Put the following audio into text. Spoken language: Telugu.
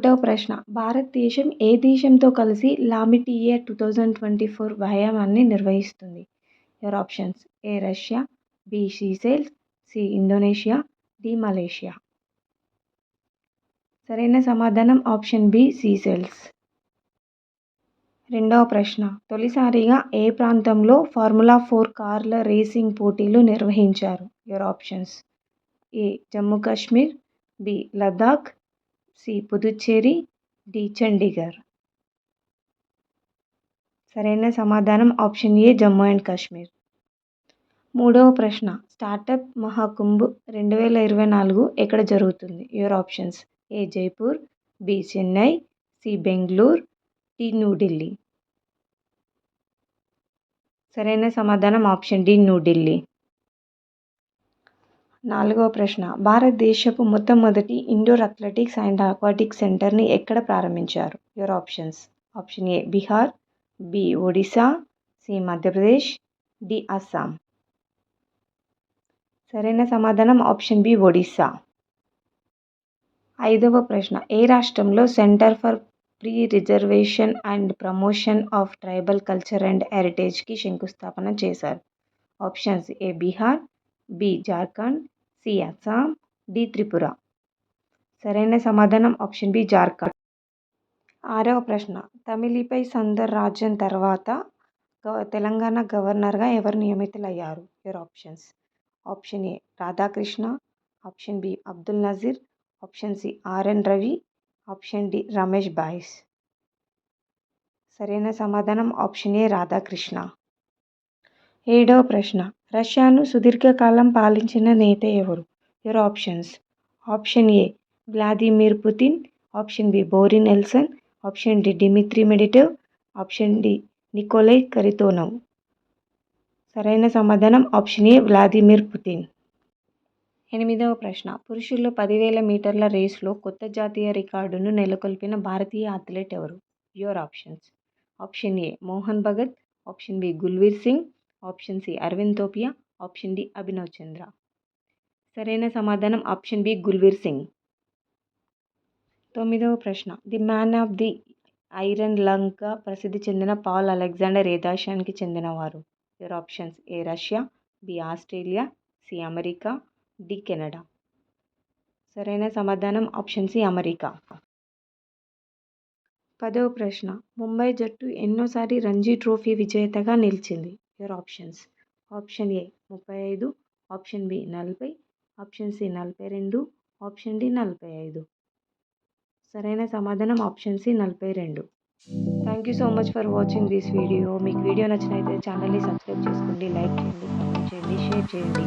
ఒకటవ ప్రశ్న, భారతదేశం ఏ దేశంతో కలిసి లామిటియే 2024 వ్యాయామాన్ని నిర్వహిస్తుంది? Your options: A Russia, B Seychelles, C Indonesia, D Malaysia. సరైన సమాధానం ఆప్షన్ బి సీషెల్స్. రెండవ ప్రశ్న, తొలిసారిగా ఏ ప్రాంతంలో ఫార్ములా 4 కార్ల రేసింగ్ పోటీలు నిర్వహించారు? Your options: A Jammu Kashmir, B Ladakh, C Puducherry, D Chandigarh. సరైన సమాధానం option A Jammu and Kashmir. మూడవ ప్రశ్న, స్టార్టప్ మహాకుంభ్ 2024 ఎక్కడ జరుగుతుంది? Your options: A Jaipur, B Chennai, C Bengaluru, D New Delhi. సరైన సమాధానం ఆప్షన్ డి న్యూఢిల్లీ. నాలుగవ ప్రశ్న, భారతదేశపు మొట్టమొదటి ఇండోర్ అథ్లెటిక్స్ అండ్ అక్వాటిక్స్ సెంటర్ని ఎక్కడ ప్రారంభించారు? Your options: option A Bihar, B Odisha, C Madhya Pradesh, D Assam. సరైన సమాధానం ఆప్షన్ బి ఒడిశా. ఐదవ ప్రశ్న, ఏ రాష్ట్రంలో centre for preservation and promotion of tribal culture and హెరిటేజ్కి శంకుస్థాపన చేశారు? Options: A Bihar, B Jharkhand, C Assam, D Tripura. సరైన సమాధానం ఆప్షన్ బి జార్ఖండ్. ఆరవ ప్రశ్న, తమిళిపై సౌందర్ రాజన్ తర్వాత తెలంగాణ గవర్నర్గా ఎవరు నియమితులయ్యారు? Your options: option A Radhakrishna, option B Abdul Nazeer, option C RN Ravi, option D Ramesh Bais. సరైన సమాధానం ఆప్షన్ ఏ రాధాకృష్ణ. ఏడవ ప్రశ్న, రష్యాను సుదీర్ఘకాలం పాలించిన నేత ఎవరు? Your options: option A Vladimir Putin, option B Boris Yeltsin, option D Dmitry Medvedev, option D Nikolai కరితోనోవ్. సరైన సమాధానం ఆప్షన్ ఏ వ్లాదిమిర్ పుతిన్. ఎనిమిదవ ప్రశ్న, పురుషుల 10,000 మీటర్ల రేసులో కొత్త జాతీయ రికార్డును నెలకొల్పిన భారతీయ అథ్లెట్ ఎవరు? Your options: option A Mohan Bhagat, option B Gulveer Singh, option C Arvind తోపియా, ఆప్షన్ డి అభినవ్ చంద్ర. సరైన సమాధానం ఆప్షన్ బి గుల్వీర్ సింగ్. తొమ్మిదవ ప్రశ్న, the man of the iron లంగ్గా ప్రసిద్ధి చెందిన పాల్ అలెగ్జాండర్ ఏ దేశానికి చెందినవారు? Your options: A Russia, B Australia, C America, D Canada. సరైన సమాధానం ఆప్షన్ సి అమెరికా. పదవ ప్రశ్న, ముంబై జట్టు ఎన్నోసారి రంజీ ట్రోఫీ విజేతగా నిలిచింది? Your options: option A 35, option B 40, option C 42, option D 45. సరైన సమాధానం option C 42. Thank you so much for watching this video. మీకు వీడియో నచ్చినైతే ఛానల్ని సబ్స్క్రైబ్ చేసుకోండి, లైక్ చేయండి, కామెంట్ చేయండి, షేర్ చేయండి.